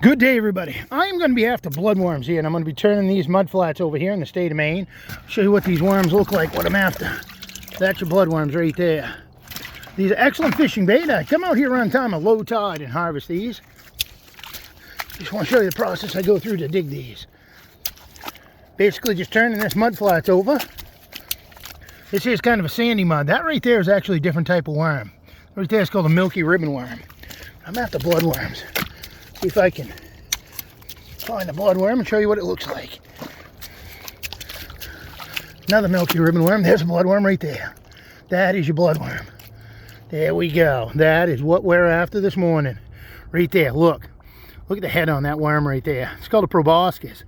Good day, everybody. I am going to be after bloodworms here, and I'm going to be turning these mud flats over here in the state of Maine. Show you what these worms look like, what I'm after. That's your bloodworms right there. These are excellent fishing bait. I come out here around time of low tide and harvest these. Just want to show you the process I go through to dig these. Basically just turning this mud flats over. This here is kind of a sandy mud. That right there is actually a different type of worm. Right there is called a milky ribbon worm. I'm after bloodworms. See if I can find a bloodworm and show you what it looks like. Another milky ribbon worm. There's a bloodworm right there. That is your bloodworm. There we go. That is what we're after this morning. Right there. Look. Look at the head on that worm right there. It's called a proboscis.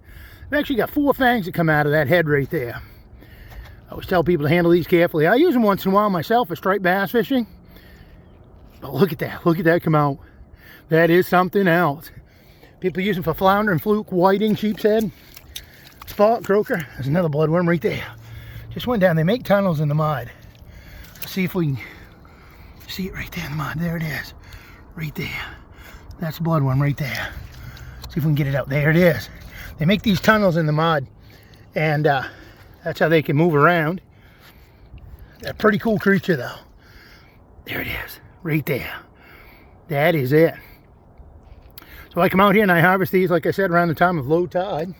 I've actually got 4 fangs that come out of that head right there. I always tell people to handle these carefully. I use them once in a while myself for striped bass fishing. But look at that. Look at that come out. That is something else. People use them for flounder and fluke, whiting, sheep's head, spot, croaker. There's another bloodworm right there. Just went down. They make tunnels in the mud. Let's see if we can see it right there in the mud. There it is. Right there. That's a bloodworm right there. See if we can get it out. There it is. They make these tunnels in the mud, and that's how they can move around. A pretty cool creature, though. There it is. Right there. That is it. So I come out here and I harvest these, like I said, around the time of low tide.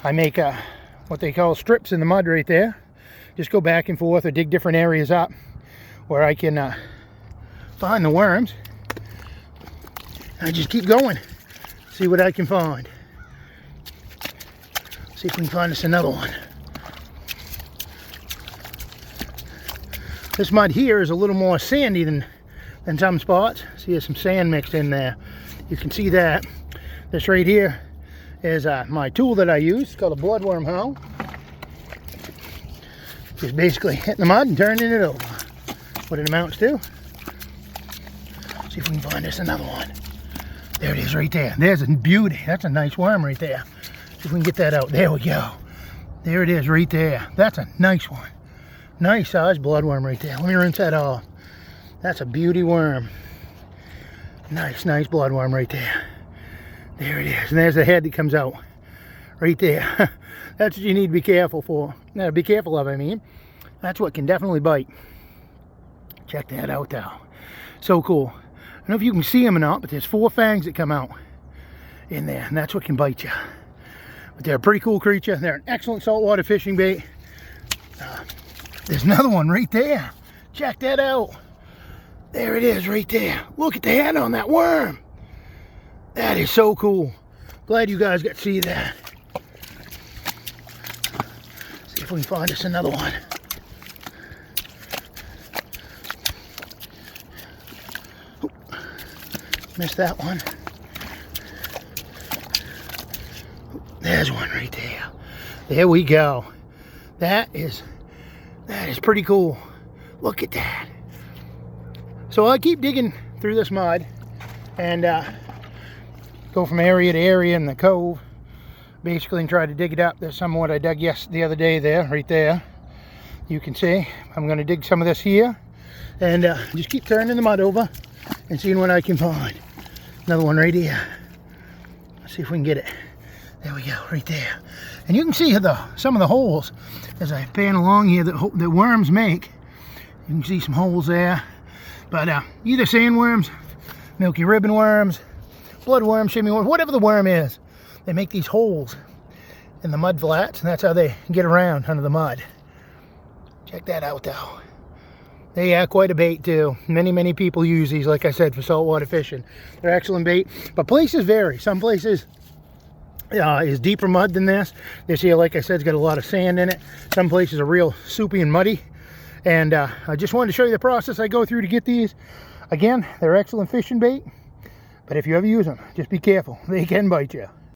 I make what they call strips in the mud right there. Just go back and forth or dig different areas up where I can find the worms. And I just keep going. See what I can find. See if we can find us another one. This mud here is a little more sandy than some spots. See, there's some sand mixed in there. You can see that. This right here is my tool that I use. It's called a bloodworm hoe. Just basically hitting the mud and turning it over. What it amounts to. See if we can find us another one. There it is right there. There's a beauty. That's a nice worm right there. See if we can get that out. There we go. There it is right there. That's a nice one. Nice sized bloodworm right there. Let me rinse that off. That's a beauty worm. Nice, nice bloodworm right there. There it is. And there's the head that comes out. Right there. That's what you need to be careful for. Be careful of, I mean. That's what can definitely bite. Check that out, though. So cool. I don't know if you can see them or not, but there's 4 fangs that come out in there. And that's what can bite you. But they're a pretty cool creature. They're an excellent saltwater fishing bait. There's another one right there. Check that out. There it is right there. Look at the head on that worm. That is so cool. Glad you guys got to see that. See if we can find us another one. Oop. Missed that one. There's one right there. There we go. That is pretty cool. Look at that. So I keep digging through this mud and go from area to area in the cove, basically, and try to dig it up. There's some of what I dug the other day there, right there. You can see I'm going to dig some of this here and just keep turning the mud over and seeing what I can find. Another one right here. Let's see if we can get it. There we go, right there. And you can see some of the holes as I pan along here that worms make. You can see some holes there. But either sandworms, milky ribbon worms, bloodworms, shimmy worms, whatever the worm is, they make these holes in the mud flats, and that's how they get around under the mud. Check that out, though. They are quite a bait, too. Many, many people use these, like I said, for saltwater fishing. They're excellent bait, but places vary. Some places is deeper mud than this. This here, like I said, has got a lot of sand in it. Some places are real soupy and muddy. And I just wanted to show you the process I go through to get these. Again, they're excellent fishing bait. But if you ever use them, just be careful. They can bite you.